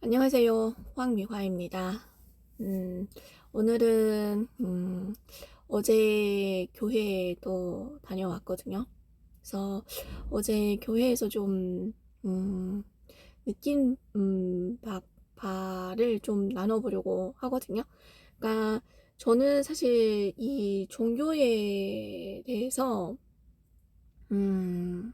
안녕하세요. 황미화입니다. 오늘은 어제 교회도 다녀왔거든요. 그래서 어제 교회에서 좀 느낀 바를 좀 나눠보려고 하거든요. 그러니까 저는 사실 이 종교에 대해서 음,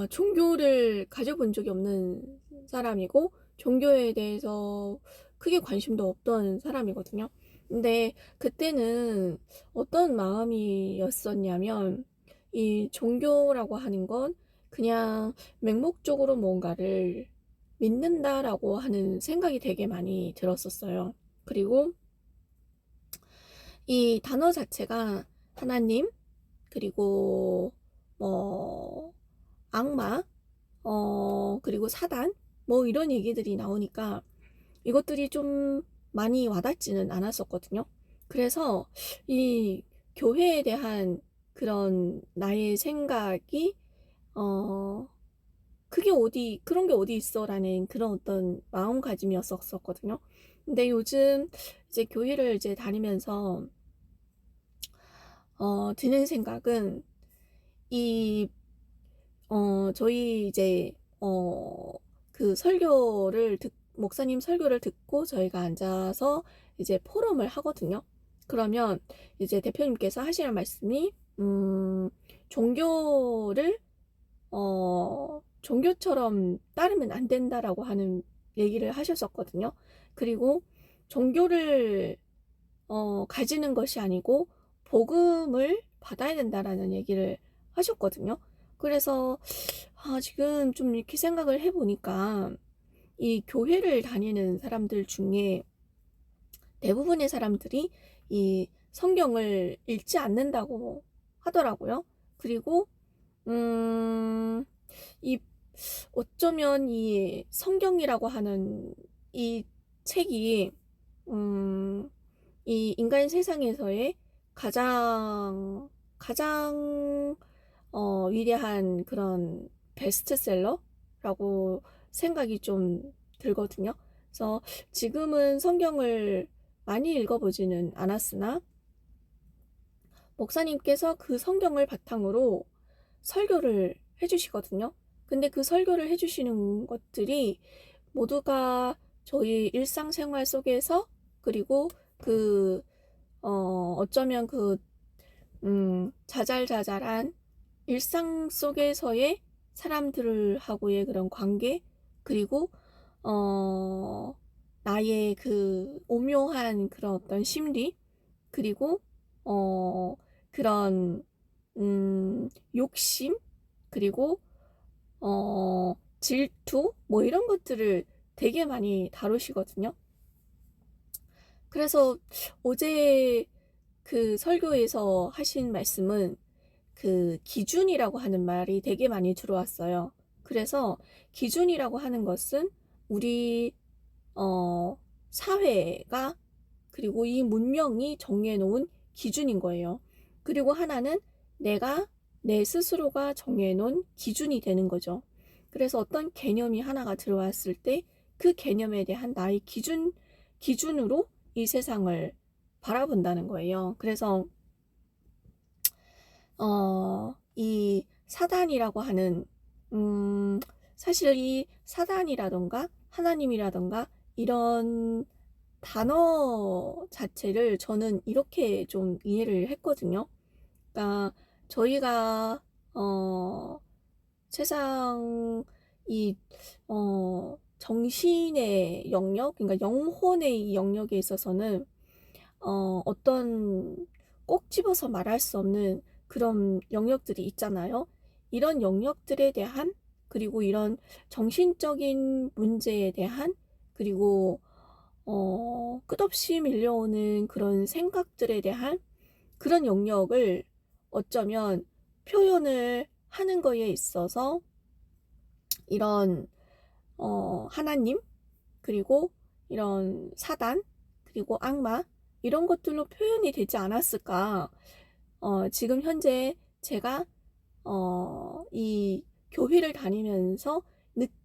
종교를 가져본 적이 없는 사람이고 종교에 대해서 크게 관심도 없던 사람이거든요. 근데 그때는 어떤 마음이었었냐면 이 종교라고 하는 건 그냥 맹목적으로 뭔가를 믿는다라고 하는 생각이 되게 많이 들었었어요. 그리고 이 단어 자체가 하나님, 그리고 뭐 악마, 그리고 사단, 뭐 이런 얘기들이 나오니까 이것들이 좀 많이 와닿지는 않았었거든요. 그래서 이 교회에 대한 그런 나의 생각이 어 그게 어디 그런 게 어디 있어라는 그런 어떤 마음가짐이었었거든요. 근데 요즘 이제 교회를 이제 다니면서 드는 생각은 이 저희 이제 그 목사님 설교를 듣고 저희가 앉아서 이제 포럼을 하거든요. 그러면 이제 대표님께서 하시는 말씀이 종교를 종교처럼 따르면 안 된다라고 하는 얘기를 하셨었거든요. 그리고 종교를 가지는 것이 아니고 복음을 받아야 된다라는 얘기를 하셨거든요. 그래서 지금 좀 이렇게 생각을 해보니까 이 교회를 다니는 사람들 중에 대부분의 사람들이 이 성경을 읽지 않는다고 하더라고요. 그리고 음, 이 어쩌면 이 성경이라고 하는 이 책이 음, 이 인간 세상에서의 가장 위대한 그런 베스트셀러라고 생각이 좀 들거든요. 그래서 지금은 성경을 많이 읽어보지는 않았으나 목사님께서 그 성경을 바탕으로 설교를 해주시거든요. 근데 그 설교를 해주시는 것들이 모두가 저희 일상생활 속에서, 그리고 그 어쩌면 그 자잘자잘한 일상 속에서의 사람들하고의 그런 관계, 그리고 어 나의 그 오묘한 그런 어떤 심리, 그리고 어 그런 욕심, 그리고 질투, 뭐 이런 것들을 되게 많이 다루시거든요. 그래서 어제 그 설교에서 하신 말씀은 그 기준이라고 하는 말이 되게 많이 들어왔어요. 그래서 기준이라고 하는 것은 우리 사회가, 그리고 이 문명이 정해놓은 기준인 거예요. 그리고 하나는 내가 내 스스로가 정해놓은 기준이 되는 거죠. 그래서 어떤 개념이 하나가 들어왔을 때 그 개념에 대한 나의 기준으로 이 세상을 바라본다는 거예요. 그래서 이 사단이라고 하는 사실 이 사단이라던가 하나님이라던가 이런 단어 자체를 저는 이렇게 좀 이해를 했거든요. 그러니까 저희가 세상 이 정신의 영역, 그러니까 영혼의 영역에 있어서는 어떤 꼭 집어서 말할 수 없는 그런 영역들이 있잖아요. 이런 영역들에 대한, 그리고 이런 정신적인 문제에 대한, 그리고 끝없이 밀려오는 그런 생각들에 대한 그런 영역을 어쩌면 표현을 하는 거에 있어서 이런 하나님, 그리고 이런 사단, 그리고 악마, 이런 것들로 표현이 되지 않았을까. 지금 현재 제가 이 교회를 다니면서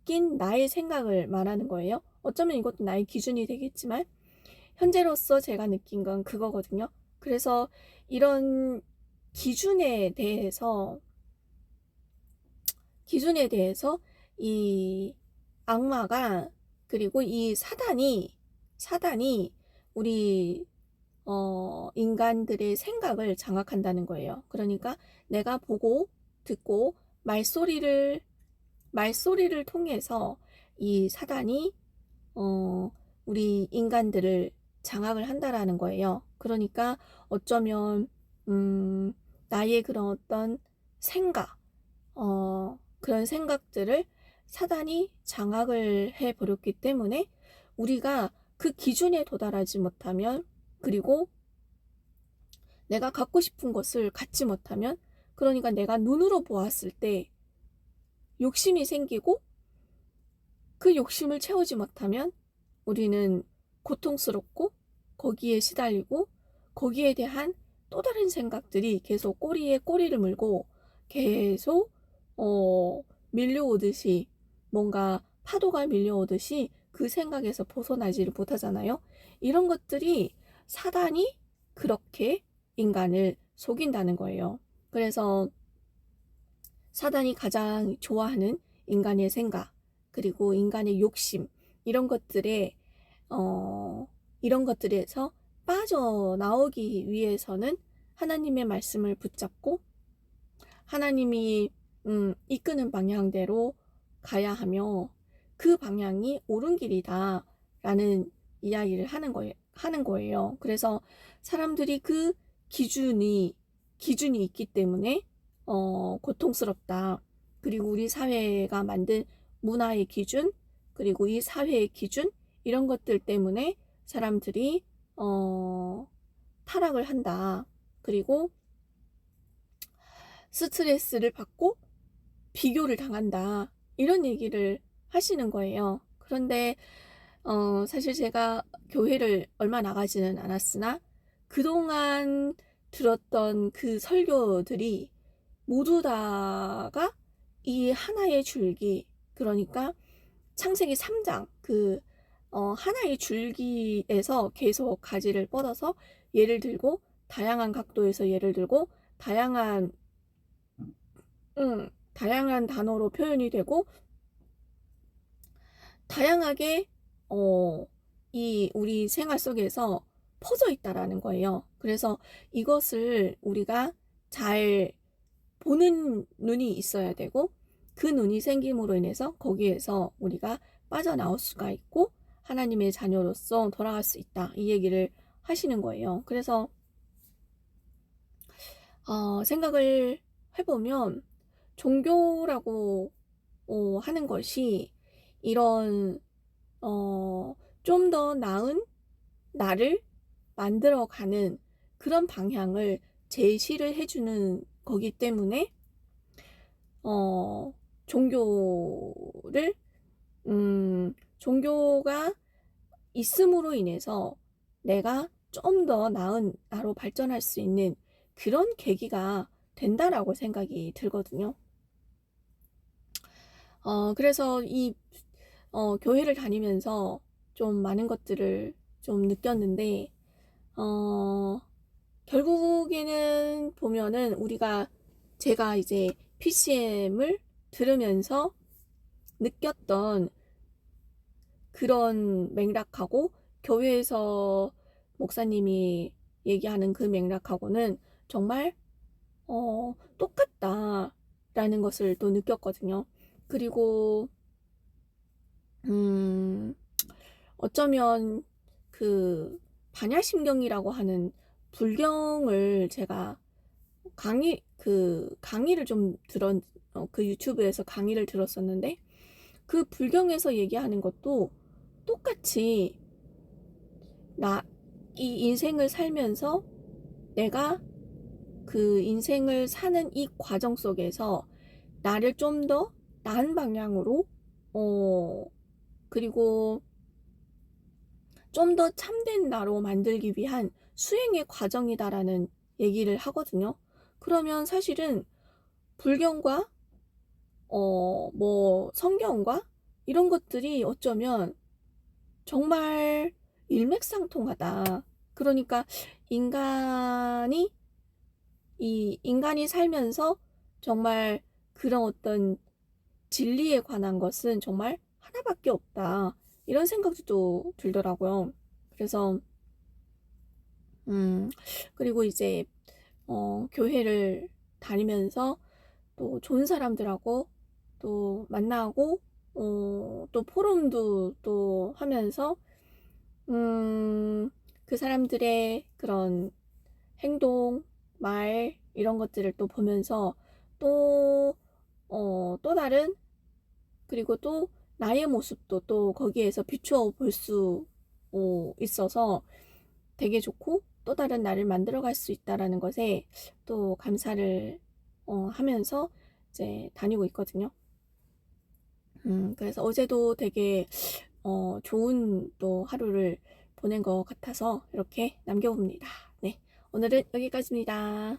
느낀 나의 생각을 말하는 거예요. 어쩌면 이것도 나의 기준이 되겠지만 현재로서 제가 느낀 건 그거거든요. 그래서 이런 기준에 대해서 이 악마가, 그리고 이 사단이 우리 인간들의 생각을 장악한다는 거예요. 그러니까 내가 보고 듣고 말소리를 통해서 이 사단이 우리 인간들을 장악을 한다라는 거예요. 그러니까 어쩌면 나의 그런 어떤 생각, 그런 생각들을 사단이 장악을 해버렸기 때문에 우리가 그 기준에 도달하지 못하면, 그리고 내가 갖고 싶은 것을 갖지 못하면, 그러니까 내가 눈으로 보았을 때 욕심이 생기고 그 욕심을 채우지 못하면 우리는 고통스럽고 거기에 시달리고 거기에 대한 또 다른 생각들이 계속 꼬리에 꼬리를 물고 계속 밀려오듯이, 뭔가 파도가 밀려오듯이 그 생각에서 벗어나지를 못하잖아요. 이런 것들이 사단이 그렇게 인간을 속인다는 거예요. 그래서 사단이 가장 좋아하는 인간의 생각, 그리고 인간의 욕심, 이런 것들에서 빠져나오기 위해서는 하나님의 말씀을 붙잡고 하나님이 이끄는 방향대로 가야 하며, 그 방향이 옳은 길이다 라는 이야기를 하는 거예요. 그래서 사람들이 그 기준이 있기 때문에 고통스럽다. 그리고 우리 사회가 만든 문화의 기준, 그리고 이 사회의 기준, 이런 것들 때문에 사람들이 타락을 한다. 그리고 스트레스를 받고 비교를 당한다. 이런 얘기를 하시는 거예요. 그런데 사실 제가 교회를 얼마 나가지는 않았으나 그동안 들었던 그 설교들이 모두 다가 이 하나의 줄기, 그러니까 창세기 3장 하나의 줄기에서 계속 가지를 뻗어서 예를 들고, 다양한 각도에서 예를 들고, 다양한 단어로 표현이 되고, 다양하게 이 우리 생활 속에서 퍼져 있다라는 거예요. 그래서 이것을 우리가 잘 보는 눈이 있어야 되고, 그 눈이 생김으로 인해서 거기에서 우리가 빠져나올 수가 있고 하나님의 자녀로서 돌아갈 수 있다, 이 얘기를 하시는 거예요. 그래서 생각을 해보면 종교라고 하는 것이 이런 좀 더 나은 나를 만들어가는 그런 방향을 제시를 해주는 거기 때문에 종교가 있음으로 인해서 내가 좀 더 나은 나로 발전할 수 있는 그런 계기가 된다라고 생각이 들거든요. 그래서 이 교회를 다니면서 좀 많은 것들을 좀 느꼈는데, 결국에는 보면은 제가 이제 PCM을 들으면서 느꼈던 그런 맥락하고 교회에서 목사님이 얘기하는 그 맥락하고는 정말 똑같다라는 것을 또 느꼈거든요. 그리고 어쩌면 그 반야심경이라고 하는 불경을 제가 강의를 좀 그 유튜브에서 강의를 들었었는데, 그 불경에서 얘기하는 것도 똑같이 이 인생을 살면서 내가 그 인생을 사는 이 과정 속에서 나를 좀 더 나은 방향으로 그리고 좀 더 참된 나로 만들기 위한 수행의 과정이다라는 얘기를 하거든요. 그러면 사실은 불경과 성경과 이런 것들이 어쩌면 정말 일맥상통하다. 그러니까 인간이 살면서 정말 그런 어떤 진리에 관한 것은 정말 하나밖에 없다. 이런 생각도 또 들더라고요. 그래서 음, 그리고 이제 교회를 다니면서 또 좋은 사람들하고 또 만나고 또 포럼도 또 하면서 그 사람들의 그런 행동, 말 이런 것들을 또 보면서 또 또 다른 그리고 또 나의 모습도 또 거기에서 비추어 볼 수 있어서 되게 좋고 또 다른 나를 만들어 갈 수 있다라는 것에 또 감사를 하면서 이제 다니고 있거든요. 그래서 어제도 되게 좋은 또 하루를 보낸 것 같아서 이렇게 남겨봅니다. 네, 오늘은 여기까지입니다.